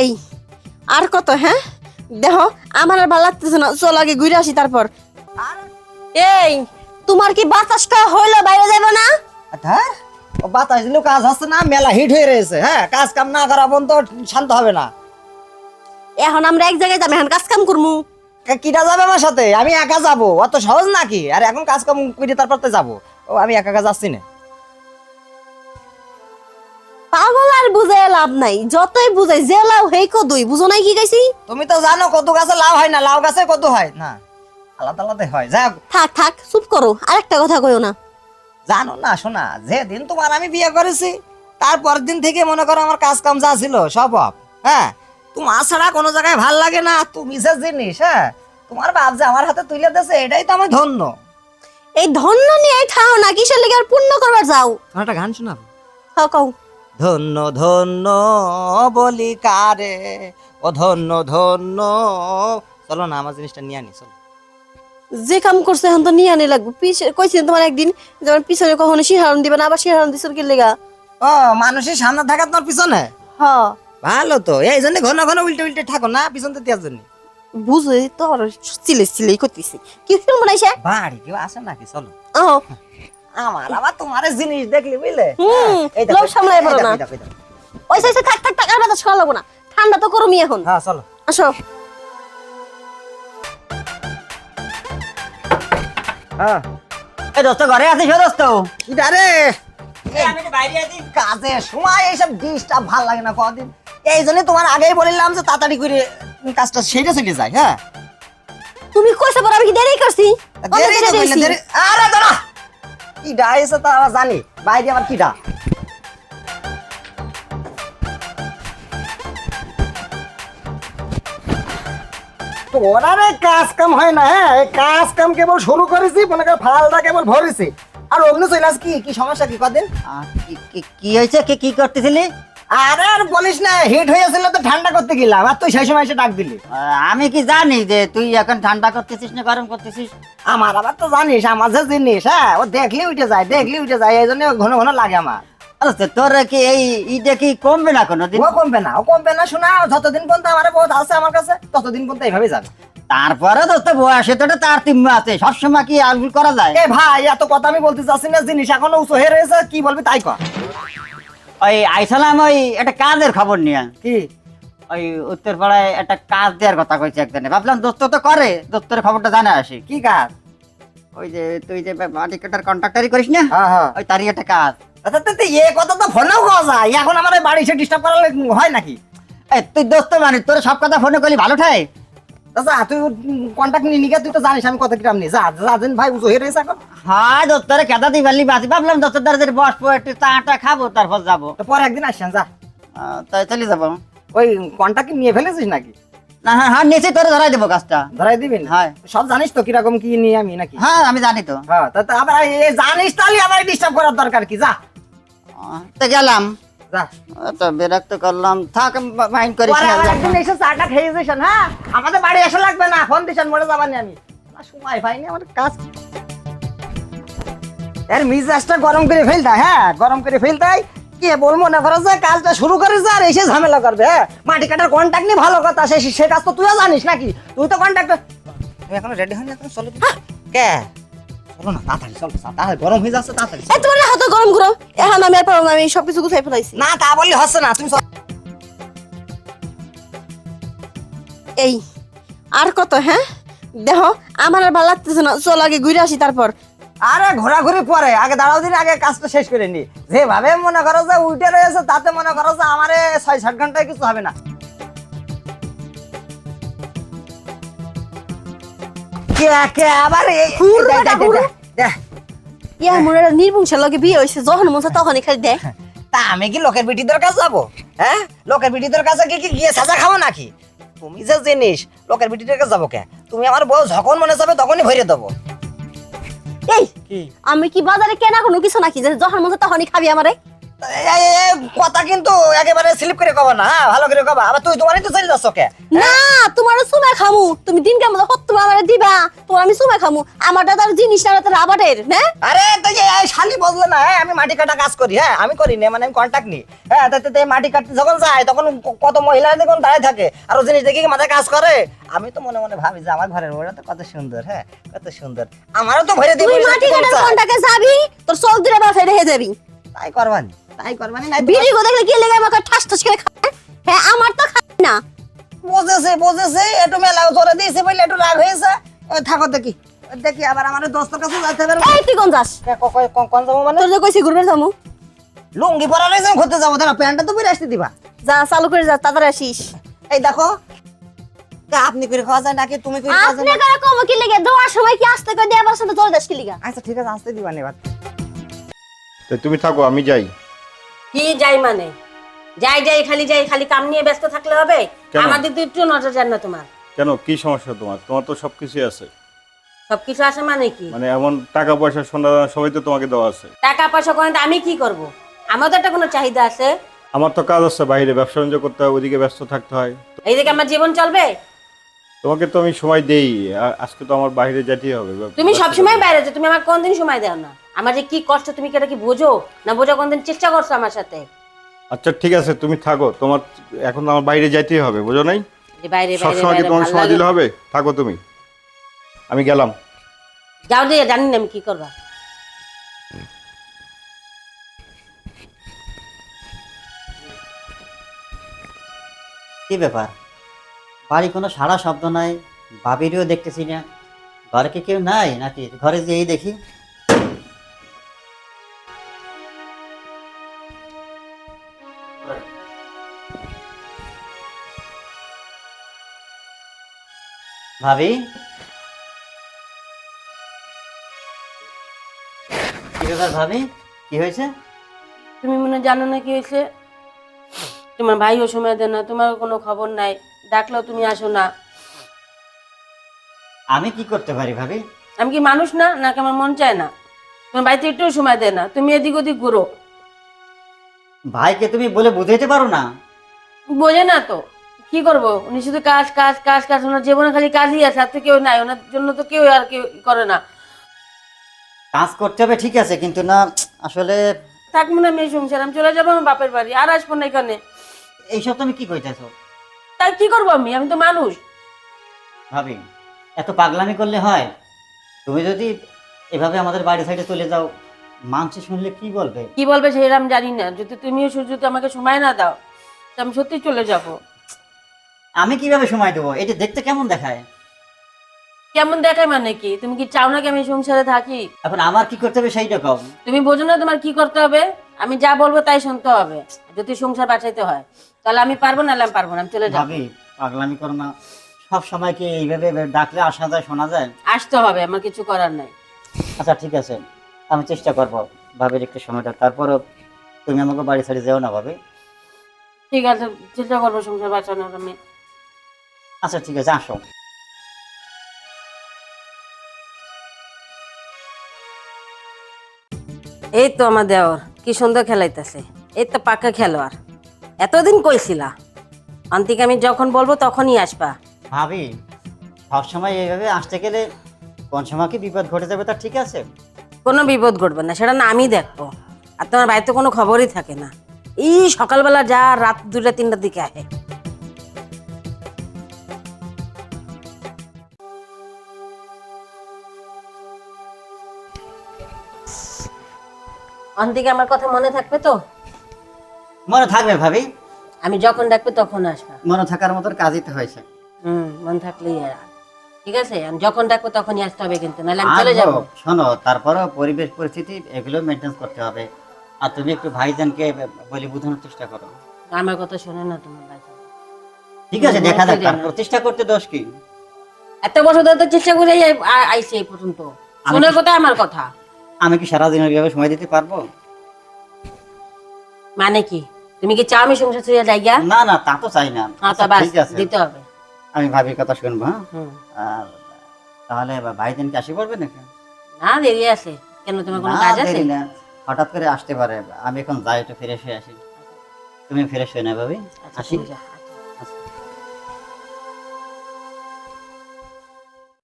এই আর কত হ্যাঁ দেখো আমার আর ভালো লাগতেছে না, চল আগে ঘুরে আসি তারপর। এই তোমার কি বাতাস খাওয়া হইলো, বাইরে যাবে না? হ্যাঁ ও বাতাস দিলেও কাজ হচ্ছে না, মেলা হিট হয়ে রয়েছে। হ্যাঁ কাজ কাম না করা পর্যন্ত শান্ত হবে না। এখন আমরা এক জায়গায় যাবো, এখন কাজ কাম করবো। কিটা যাবে আমার সাথে? আমি একা যাবো, অত সহজ নাকি? আর এখন কাজ কাম করে তারপর তো যাবো। ও আমি একা একা যাচ্ছি না। পাগল আর বুঝে লাভ নাই, যতই বুঝাই যে লাভ হেই কদুই, বুঝো নাই কি গাইছি? তুমি তো জানো কদু গাছে লাউ হয় না, লাউ গাছে কদু হয় না, আলাদা আলাদা হয়। যাক থাক থাক চুপ করো, আরেকটা কথা কইও না। জানো না শোনা, যেদিন তোমার আমি বিয়ে করেছি তারপর দিন থেকে মনে করো আমার কাজ কাম যা ছিল সব অফ। হ্যাঁ তোমার ছাড়া কোনো জায়গায় ভাল লাগে না, তুমি যে জিনিস। হ্যাঁ তোমার বাপ যে আমার হাতে তুলে দিয়েছে এটাই তো আমি ধন্য। এই ধন্য নিয়ে থাও না, কিসের লেগে আর পূর্ণ করবার যাও? তোমার একটা গান শোনাবো? হ্যাঁ কও। ধন্য ধন্য বলি কারে, ও ধন্য ধন্য। চলো না আমার জিনিসটা নিয়ে আনি, চলো। যে কাম করছে এখন তো নিয়ে আনি লাগবে। কইছিলেন তোমার একদিন যেমন পিছনে কখনো শিহারণ দিবে না, আবার শিহারণ দিছেন কি লেগা? ও মানুষের সামনে থাকা তোমার পিছনে হ্যাঁ ভালো তো, এই জন্য ঘন ঘন উল্টে উল্টে থাকো না পিছন তো দেওয়ার জন্য। বুঝে তো আর চিলে করতেছি। কি ফিল্ম বানাইছে? বাড়ি কেউ আসে নাকি? চলো। ও আমার আবার তোমার জিনিস দেখলি বুঝলে। এই দেখো, লোভ সামলাই পারো এই দেখো, না। এই দেখো, এই দেখো। ওই সাইসে থাক থাক থাক, আর বাতাস খাওয়া লাগবো না, ঠান্ডা তো গরমই এখন। হ্যাঁ চলো। আসো। হ্যাঁ এই দোস্ত ঘরে আছিস? দোস্ত কিটা রে? কাজে সময় এইসব ডিস্টার্ব ভাল লাগে না কদিন। এই জন্য তোমার আগেই বলিলাম যে তাড়াতাড়ি করে কাজটা সেরে চলে যায়। হ্যাঁ তুমি কইছে পর আমি কি দেরি করছি? দেরি তো কইলে দেরি। আরে দাঁড়া, কিডা এসে তা আমরা জানি, বাইরে আবার কিডা। ওরা রে কাজ কাম হয় না। হ্যাঁ এই কাজ কাম কেবল শুরু করেছি, মনে কর ফালটা কেবল ভরেছি। আর অন্য চলে কি কি সমস্যা কি কদিন? কি হয়েছে? কি করতেছিলি? আরে আর বলিস না, হিট হয়েছিল তো ঠান্ডা করতে গেলাম, আর তুই সেই সময় এসে ডাক দিলি। আমি কি জানি যে তুই এখন ঠান্ডা করতেছিস না গরম করতেছিস? আমার আবার তো জানিস আমার যে জিনিস, হ্যাঁ ও দেখলি উঠে যায়, দেখলি উঠে যায়, এই জন্য ঘন ঘন লাগে আমার। আচ্ছা তোর কি এই ইটা কি কমবে না কোনোদিন? ও কমবে না, ও কমবে না। শোনা, যতদিন পর্যন্ত আমার বহুত আছে আমার কাছে, ততদিন পর্যন্ত এইভাবে যাবে। তারপরে দোস্ত বয়সে তো তার তিম্ম আছে, সবসময় কি আলগুল করা যায়? এ ভাই এত কথা আমি বলতে চাচ্ছি না, জিনিস এখনো উঁচু হয়ে রয়েছে, কি বলবি তাই কর। ওই আইসালাম ওই একটা কাজের খবর নিয়ে। কি? ওই উত্তরপাড়ায় একটা কাজ দেওয়ার কথা কইছে একজনে, ভাবলাম দোস্ত তো করে, দোস্তের খবরটা জানে আসি। কি কাজ? ওই যে তুই যে মাটি কাটার কন্ট্রাক্টারি করিস না, হ্যাঁ হ্যাঁ। ওই তারই একটা কাজ। এ কথা তো ফোনেও কওয়া যায়, এখন আমার এই বাড়ি এসে ডিস্টার্ব করালে হয় নাকি? এই তুই দোস্ত মানে তোর সব কথা ফোনে করলি ভালো ঠাই। আচ্ছা তুই কন্ট্যাক্ট নিয়ে নিকে, তুই তো জানিস আমি কত কিরাম নিই। যা যা দিন ভাই উঁচু হয়ে রয়েছে এখন। হ্যাঁ দোস্তরে কেদা দিই পারলি বাঁচি, ভাবলাম দোস্তের দ্বারা বসবো একটু চাটা খাবো তারপর যাবো। তো পরে একদিন আসছেন যা। তাই চলে যাবো। ওই কন্ট্যাক্ট নিয়ে ফেলেছিস নাকি? না হ্যাঁ হ্যাঁ নিচে তোরে ধরাই দেবো কাজটা। ধরাই দিবেন? হ্যাঁ সব জানিস তো কিরকম কি নিয়ে আমি নাকি? হ্যাঁ আমি জানি তো। হ্যাঁ তা আবার জানিস তাহলে আমার ডিস্টার্ব করার দরকার কি? যা তো গেলাম, যা। তো বিরক্ত করলাম, থাক মাইন্ড করিস পরে না। আবার একদিন এসে চাটা খেয়ে যাইছেন। হ্যাঁ আমাদের বাড়ি এসে লাগবে না, ফোন দিছেন, মরে যাবানি আমি। না সময় পাইনি আমার কাজ। এর মিজাজটা গরম করে ফেলতা। হ্যাঁ গরম করে ফেলতাই কে বলবো না করো যে কাজটা শুরু করিস আর এসে ঝামেলা করবে। হ্যাঁ মাটি কাটার কন্ট্যাক্ট নিয়ে ভালো কথা, সে কাজ তো তুইও জানিস নাকি? তুই তো কন্ট্যাক্ট। তুই এখনো রেডি হয়নি? এখন চলো কে? চলো না তাড়াতাড়ি, চলো তাড়াতাড়ি, গরম হয়ে যাচ্ছে তাড়াতাড়ি। এ তোমার হাত গরম করো, এখন আমি আর পারবো না, আমি সবকিছু গুছাই ফেলাইছি। না তা বললে হচ্ছে না, তুমি এই আর কত হ্যাঁ দেখো আমার আর ভালো লাগতেছে না, চল আগে ঘুরে আসি তারপর। আরে ঘোরাঘুরি পরে, আগে দাঁড়াও দিন, আগে কাজটা শেষ করে নি। যেভাবে মনে করো যে উঠে রয়েছে তাতে মনে করো যে আমার 6-7 ঘন্টায় কিছু হবে না। কে কে আবার ইয়া মনে নির্বংশের লগে বিয়ে হয়েছে, যখন মন চায় তখনই খালি দেয়। তা আমি কি লোকের বিটিদের কাছে যাবো? হ্যাঁ লোকের বিটিদের কাছে কি গিয়ে সাজা খাবো নাকি? তুমি যে জিনিস, লোকের বিটিদের কাছে যাবো কে? তুমি আমার বউ যখন মনে যাবে তখনই ভরে দেবো। এই কি? আমি কি বাজারে কেনা কোনো কিছু নাকি যে যখন মন চায় তখনই খাবি আমারে? কথা কিন্তু একেবারে স্লিপ করে কবা না, হ্যাঁ ভালো করে কবা। আবার তুই তোমারই তো চলে যাচ্ছ কে? না তোমারও সুমা খামু, তুমি দিন কেমন হত তুমি আমারে দিবা, তোমার আমি সুমা খামু। আমার দাদার জিনিস না তো রাবারের না। আরে তুই যে এই শালি বললে না, হ্যাঁ আমি মাটি কাটা কাজ করি, হ্যাঁ আমি করি না মানে আমি কন্টাক্ট নিই, হ্যাঁ তাতে মাটি কাটতে যখন যায় তখন কত মহিলা যখন দাঁড়িয়ে থাকে আর ও জিনিস দেখে কি মাথায় কাজ করে। আমি তো মনে মনে ভাবি যে আমার ঘরের ওরা তো কত সুন্দর, হ্যাঁ কত সুন্দর, আমারও তো ভরে তুই দিবি। মাটি কাটার কোনটাকে যাবি, তোর চোখ দূরে বাসায় রেখে যাবি। তাই করবানি, তাই করবানি না। বিড়ি গো দেখলে কি লেগে আমাকে ঠাস ঠাস করে খায়। হ্যাঁ আমার তো খায় না। বুঝেছে একটু মেলা জোরে দিয়েছে বলে একটু রাগ হয়েছে। থাকো দেখি দেখি আবার আমার দোস্তের কাছে যাইতে পারবো। এই তুই কোন যাস? কোন যাবো মানে? তোর যে কইছি ঘুরবে যামু। লুঙ্গি পরা রয়েছে ঘুরতে যাবো, দাঁড়া প্যান্টটা তো পরে আসতে দিবা। যা চালু করে যা, তাড়াতাড়ি আসিস। এই দেখো আপনি করে খাওয়া যায় নাকি তুমি করে খাওয়া যায় আপনি না? করে কম কি লেগে দেওয়ার সময় কি আসতে কই দিয়ে আবার সাথে তোর দেশ কি লিগা? আচ্ছা ঠিক আছে আসতে দিবা না এবার। তো তুমি থাকো, আমি যাই। কি যাই মানে যাই যাই খালি কাম নিয়ে ব্যস্ত থাকলে হবে? কেন? আমাদের তো একটু নজর যান না তোমার। কেন, কি সমস্যা তোমার? তোমার তো সবকিছুই আছে। সবকিছু আছে মানে কি? মানে এমন টাকা পয়সা সোনা সবাই তো তোমাকে দেওয়া আছে। টাকা পয়সা করেন আমি কি করব? আমার তো একটা কোনো চাহিদা আছে। আমার তো কাজ আছে বাইরে, ব্যবসা বাণিজ্য করতে হয়, ওইদিকে ব্যস্ত থাকতে হয়। এইদিকে আমার জীবন চলবে? তোমাকে তো আমি সময় দেই, আজকে তো আমার বাইরে যেতেই হবে। তুমি সবসময় বাইরে যাও, তুমি আমার কোনদিন সময় দাও না। আমার যে কি কষ্ট তুমি কি এটা কি বোঝো না? বোঝো কোনদিন চেষ্টা করছো আমার সাথে? আচ্ছা ঠিক আছে, তুমি থাকো, তোমার এখন তো আমার বাইরে যেতেই হবে, বুঝো নাই? যে বাইরে বাইরে সবসময় কি বাইরে তোমার ভালো সময় লাগে দিলে না। হবে? থাকো তুমি, আমি গেলাম। যাও দিয়ে জানি না আমি কি করবা। কি ব্যাপার, বাড়ি কোনো সারা শব্দ নাই, বাবিরও দেখতেছি না। ঘরে কি কেউ নাই নাকি? ঘরে যেই দেখি। ভাবি, কি ব্যাপার ভাবি, কি হয়েছে? তুমি মনে হয় জানো না কি হয়েছে? তোমার ভাইও সময় দেয় না, তোমার কোনো খবর নাই, ডাকলেও তুমি আসো না। আমি কি করতে পারি ভাবি? আমি কি মানুষ না নাকি আমার মন চায় না? তোমার বাড়িতে একটু সময় দেয় না, তুমি এদিক ওদিক ঘুরো। ভাইকে তুমি বলে বুঝাইতে পারো না? বোঝে না তো কি করব, উনি শুধু কাজ কাজ কাজ কাজ, ওনার জীবনে খালি কাজই আছে, আর তো কেউ নাই ওনার জন্য, তো কেউ আর কেউ করে না। কাজ করতে হবে ঠিক আছে, কিন্তু না আসলে থাকবো না মেয়ে সংসার, আমি চলে যাবো আমার বাপের বাড়ি, আর আসবো না এখানে। এইসব তুমি কি কইতেছো তাই কি করবো আমি তো মানুষ। ভাবি? এত পাগলামি করলে হয়? তুমি যদি এভাবে আমাদের বাড়ি সাইডে চলে যাও, মানুষ শুনলে কি বলবে? কি বলবে সেটা আমি জানি না, যদি তুমিও যদি আমাকে সময় না দাও তো আমি সত্যি চলে যাব। আমি কিভাবে সময় দেবো? এটা দেখতে কেমন দেখায়? কেমন দেখায় মানে কি? তুমি কি চাও না কি আমি সংসারে থাকি? এখন আমার কি করতে হবে সেইটা কও। তুমি বোঝো না তোমার কি করতে হবে? আমি যা বলবো তাই শুনতে হবে। যদি সংসার বাঁচাইতে হয় তাহলে আমি পারবো, না আমি পারবো না, আমি চলে যাবো। ভাবি পাগলামি করো না, সব সময় কি এইভাবে ডাকলে আসা যায়, শোনা যায়? আসতে হবে, আমার কিছু করার নাই। আচ্ছা ঠিক আছে, আমি চেষ্টা করবো ভাবির একটু সময় দাও, তারপরও তুমি আমাকে বাড়ি ছাড়ি যেও না ভাবি। ঠিক আছে, চেষ্টা করবো সংসার বাঁচানোর আমি। আচ্ছা ঠিক আছে, আসো। এই তো আমার দেওর কি সুন্দর খেলাইতেছে, এই তো পাকা খেলোয়াড়। এতদিন কইছিলা অন্তিকে আমি যখন বলবো তখনই আসবা। ভাবি সবসময় এইভাবে আসতে গেলে কোন সময় কি বিপদ ঘটে যাবে তা ঠিক আছে? কোনো বিপদ ঘটবে না, সেটা না আমি দেখবো। আর তোমার বাড়িতে কোনো খবরই থাকে না, এই সকালবেলা যা রাত 2টা 3টার দিকে আসে। অন্তিকে আমার কথা মনে থাকবে তো? মনে থাকবে ভাবি, আমি যখন ডাকবো তখন আসবা। মনে থাকার মতন কাজই তো হয়েছে। মন থাকলেই এরা ঠিক আছে। আমি যখন ডাকবো তখনই আসতে হবে, কিন্তু নাহলে আমি চলে যাবো। শোনো, তারপরও পরিবেশ পরিস্থিতি এগুলো মেনটেন করতে হবে। আর তুমি একটু ভাইজানকে বলে বোঝানোর চেষ্টা করো। আমার কথা শোনে না তোমার ভাই। ঠিক আছে, দেখা যাক, তার প্রতিষ্ঠা করতে দোষ কি? এত বছর ধরে তো চেষ্টা করে আইছে এই পর্যন্ত, শোনে কথা আমার কথা। আমি কি সারাদিন ওইভাবে সময় দিতে পারবো? মানে কি তুমি কি চাও আমি সংসার ছেড়ে যাই গা? না না, তা তো চাই না। হ্যাঁ তো আচ্ছা, বাস ঠিক আছে, দিতে হবে। আমি ভাবির কথা শুনবো। হ্যাঁ, হুম। আর তাহলে ভাইজান কি আসি পড়বে নাকি? না দেরি আছে, কেন তোমার কোনো না, কাজ আছে? দেরি না। হঠাৎ করে আসতে পারে। আমি এখন যাই, একটু ফ্রেশ হয়ে আসি। তুমি ফ্রেশ হয়ে না ভাবি? আচ্ছা আসি। তুমি যাও। আচ্ছা।